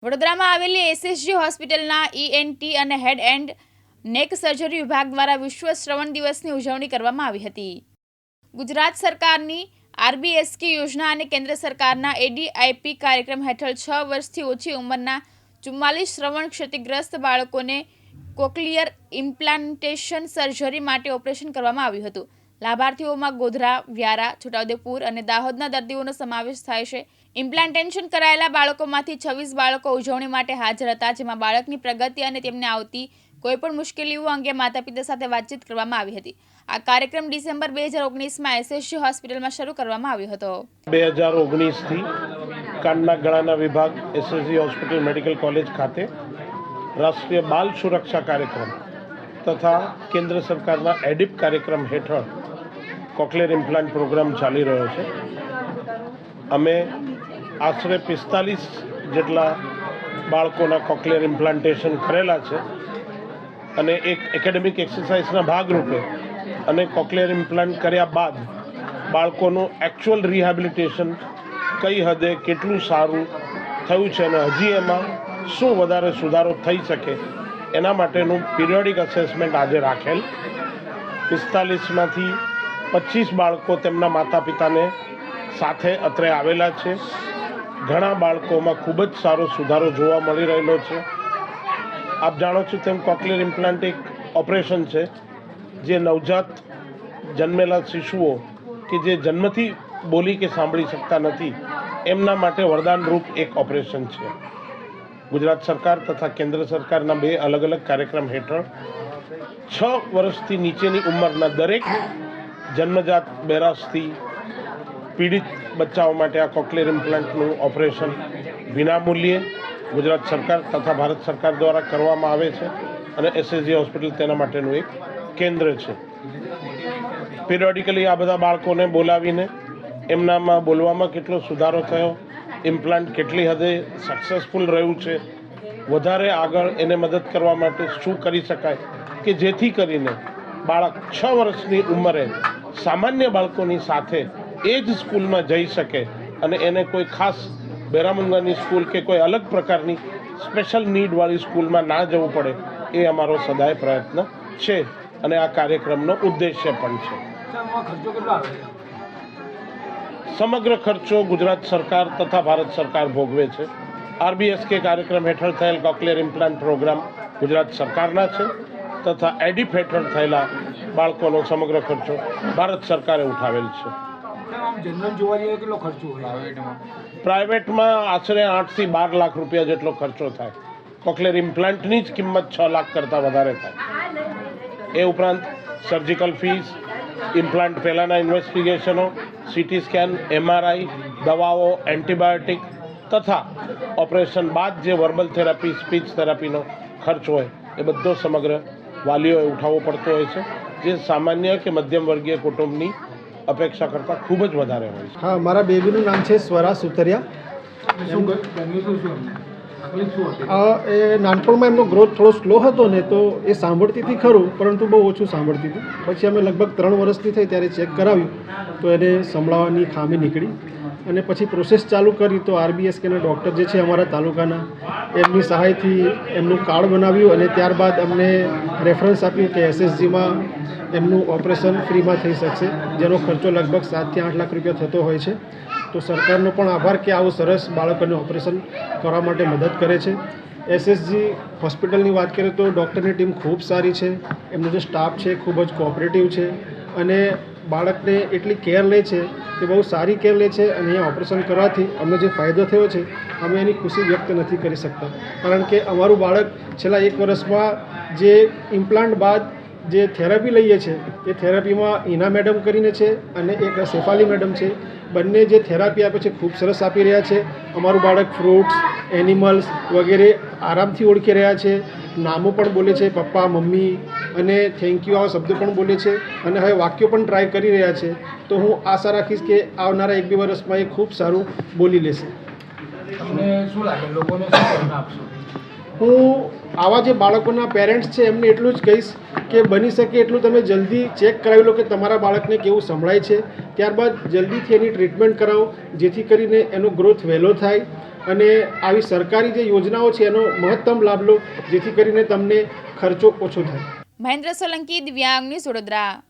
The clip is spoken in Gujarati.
વડોદરામાં આવેલી એસએસજી હોસ્પિટલના ઈએનટી અને હેડ એન્ડ નેક સર્જરી વિભાગ દ્વારા વિશ્વ શ્રવણ દિવસની ઉજવણી કરવામાં આવી હતી. ગુજરાત સરકારની આરબીએસકે યોજના અને કેન્દ્ર સરકારના એડીઆઈપી કાર્યક્રમ હેઠળ 6 વર્ષથી ઓછી ઉંમરના 44 શ્રવણ ક્ષતિગ્રસ્ત બાળકોને કોક્લિયર ઇમ્પ્લાન્ટેશન સર્જરી માટે ઓપરેશન કરવામાં આવ્યું હતું. લાભાર્થીઓમાં ગોધરા, વ્યારા, છોટાઉદેપુર અને દાહોદના દર્દીઓનો સમાવેશ થાય છે. ઇમ્પ્લાન્ટેશન કરાયેલા બાળકોમાંથી 26 બાળકો ઉજવણી માટે હાજર હતા, જેમાં બાળકની પ્રગતિ અને તેમને આવતી કોઈપણ મુશ્કેલીઓ અંગે માતા પિતા સાથે વાતચીત કરવામાં આવી હતી. આ કાર્યક્રમ ડિસેમ્બર 2019માં એસએસજી હોસ્પિટલમાં શરૂ કરવામાં આવ્યો હતો. 2019થી કાનના ગળાના વિભાગ એસએસજી હોસ્પિટલ મેડિકલ કોલેજ ખાતે રાષ્ટ્રીય બાલ સુરક્ષા કાર્યક્રમ તથા કેન્દ્ર સરકારના એડિપ કાર્યક્રમ હેઠળ કોક્લિયર ઇમ્પ્લાન્ટ પ્રોગ્રામ ચાલી રહ્યો છે. અમે આશરે 45 જેટલા બાળકોના કોક્લિયર ઇમ્પ્લાન્ટેશન કરેલા છે અને એક એકેડેમિક એક્સરસાઇઝના ભાગરૂપે અને કોક્લિયર ઇમ્પ્લાન્ટ કર્યા બાદ બાળકોનું એકચ્યુઅલ રિહેબિલિટેશન કઈ હદે કેટલું સારું થયું છે અને હજી એમાં શું વધારે સુધારો થઈ શકે એના માટેનું પિરિયોડિક અસેસમેન્ટ આજે રાખેલ. 45માંથી 25 બાળકો તેમના માતા પિતાને સાથે અત્રે આવેલા છે. ઘણા બાળકોમાં ખૂબ જ સારો સુધારો જોવા મળી રહેલો છે. આપ જાણો છો તેમ કોક્લિયર ઇમ્પ્લાન્ટ એક ઓપરેશન છે જે નવજાત જન્મેલા શિશુઓ કે જે જન્મથી બોલી કે સાંભળી શકતા નથી એમના માટે વરદાનરૂપ એક ઓપરેશન છે. ગુજરાત સરકાર તથા કેન્દ્ર સરકારના 2 અલગ અલગ કાર્યક્રમ હેઠળ 6 વર્ષથી નીચેની ઉંમરના દરેક જન્મજાત બેરાસથી પીડિત બચ્ચાઓ માટે આ કોક્લિયર ઇમ્પ્લાન્ટનું ઓપરેશન વિનામૂલ્યે ગુજરાત સરકાર તથા ભારત સરકાર દ્વારા કરવામાં આવે છે અને એસએસજી હોસ્પિટલ તેના માટેનું એક કેન્દ્ર છે. પિરિયોડિકલી આ બધા બાળકોને બોલાવીને એમનામાં બોલવામાં કેટલો સુધારો થયો, ઇમ્પ્લાન્ટ કેટલી હદે સક્સેસફુલ રહ્યું છે, વધારે આગળ એને મદદ કરવા માટે શું કરી શકાય કે જેથી કરીને બાળક 6 વર્ષની ઉંમરે સામાન્ય બાળકોની સાથે એ જ સ્કૂલમાં જઈ શકે અને એને કોઈ ખાસ બેરામુંગાની સ્કૂલ કે કોઈ અલગ પ્રકારની સ્પેશિયલ નીડવાળી સ્કૂલમાં ના જવું પડે એ અમારો સદાય પ્રયત્ન છે અને આ કાર્યક્રમનો ઉદ્દેશ્ય પણ છે. સમગ્ર ખર્ચો ગુજરાત સરકાર તથા ભારત સરકાર ભોગવે છે. આરબીએસકે કાર્યક્રમ હેઠળ થયેલ કોક્લિયર ઇમ્પ્લાન્ટ પ્રોગ્રામ ગુજરાત સરકારના છે તથા એડિપ હેઠળ થયેલા બાળકોનો સમગ્ર ખર્ચો ભારત સરકારે ઉઠાવેલ છે. પ્રાઇવેટમાં આશરે 8 થી 12 લાખ રૂપિયા જેટલો ખર્ચો થાય. કોક્લિયર ઇમ્પ્લાન્ટની જ કિંમત 6 લાખ કરતાં વધારે થાય. એ ઉપરાંત સર્જિકલ ફીસ, ઇમ્પ્લાન્ટ પહેલાંના ઇન્વેસ્ટિગેશનો, સીટી સ્કેન, એમઆરઆઈ, દવાઓ, એન્ટીબાયોટિક તથા ઓપરેશન બાદ જે વર્બલ થેરાપી, સ્પીચ થેરાપીનો ખર્ચ હોય એ બધો સમગ્ર વાલીઓએ ઉઠાવવો પડતો હોય છે, જે સામાન્ય કે મધ્યમ વર્ગીય કુટુંબની અપેક્ષા કરતાં ખૂબ જ વધારે હોય છે. હા, મારા બેબીનું નામ છે સ્વરા સુતરિયા. એ નાનપણમાં એમનો ગ્રોથ થોડો સ્લો હતો ને, તો એ સાંભળતી હતી ખરું, પરંતુ બહુ ઓછું સાંભળતી હતી. પછી અમે લગભગ 3 વર્ષની થઈ ત્યારે ચેક કરાવ્યું તો એને સંભળાવવાની ખામી નીકળી અને પછી પ્રોસેસ ચાલુ કરી. તો આરબીએસકેના ડૉક્ટર જે છે અમારા તાલુકાના, એમની સહાયથી એમનું કાર્ડ બનાવ્યું અને ત્યારબાદ અમને રેફરન્સ આપ્યું કે એસએસજીમાં એમનું ઓપરેશન ફ્રીમાં થઈ શકશે, જેનો ખર્ચો લગભગ 7 થી 8 લાખ રૂપિયા થતો હોય છે. તો સરકારનો પણ આભાર કે આવું સરસ બાળકોને ઓપરેશન કરવા માટે મદદ કરે છે. એસએસજી હોસ્પિટલની વાત કરીએ તો ડૉક્ટરની ટીમ ખૂબ સારી છે. એમનો જે સ્ટાફ છે ખૂબ જ કોઓપરેટિવ છે અને બાળકને એટલી કેર લે છે કે બહુ સારી કેર લે છે. અને અહીંયા ઓપરેશન કરવાથી અમને જે ફાયદો થયો છે અમે એની ખુશી વ્યક્ત નથી કરી શકતા, કારણ કે અમારું બાળક છેલ્લા 1 વર્ષમાં જે ઇમ્પ્લાન્ટ બાદ જે થેરાપી લઈએ છે એ થેરાપીમાં ઈના મેડમ કરીને છે અને એક શેફાલી મેડમ છે. બંને જે થેરાપી આપે છે ખૂબ સરસ આપી રહ્યા છે. અમારું બાળક ફ્રૂટ્સ, એનિમલ્સ વગેરે આરામથી ઓળખી રહ્યા છે. નામો પણ બોલે છે, પપ્પા, મમ્મી અને થેન્ક યુ આવા શબ્દો પણ બોલે છે અને હવે વાક્યો પણ ટ્રાય કરી રહ્યા છે. તો હું આશા રાખીશ કે આવનારા 1-2 વર્ષમાં એ ખૂબ સારું બોલી લેશે. તમને શું લાગે, લોકોને શું પ્રેરણા આપશો? હું આવા જે બાળકોના પેરેન્ટ્સ છે એમને એટલું જ કહીશ કે બની શકે એટલું તમે જલ્દી ચેક કરાવી લો કે તમારા બાળકને કેવું સંભળાય છે. ત્યારબાદ જલ્દીથી એની ટ્રીટમેન્ટ કરાવો, જેથી કરીને એનો ગ્રોથ વહેલો થાય અને આવી સરકારી જે યોજનાઓ છે એનો મહત્તમ લાભ લો, જેથી કરીને તમને ખર્ચો ઓછો થાય. મહેન્દ્ર સોલંકી, દિવ્યાંગ ન્યૂઝ, વડોદરા.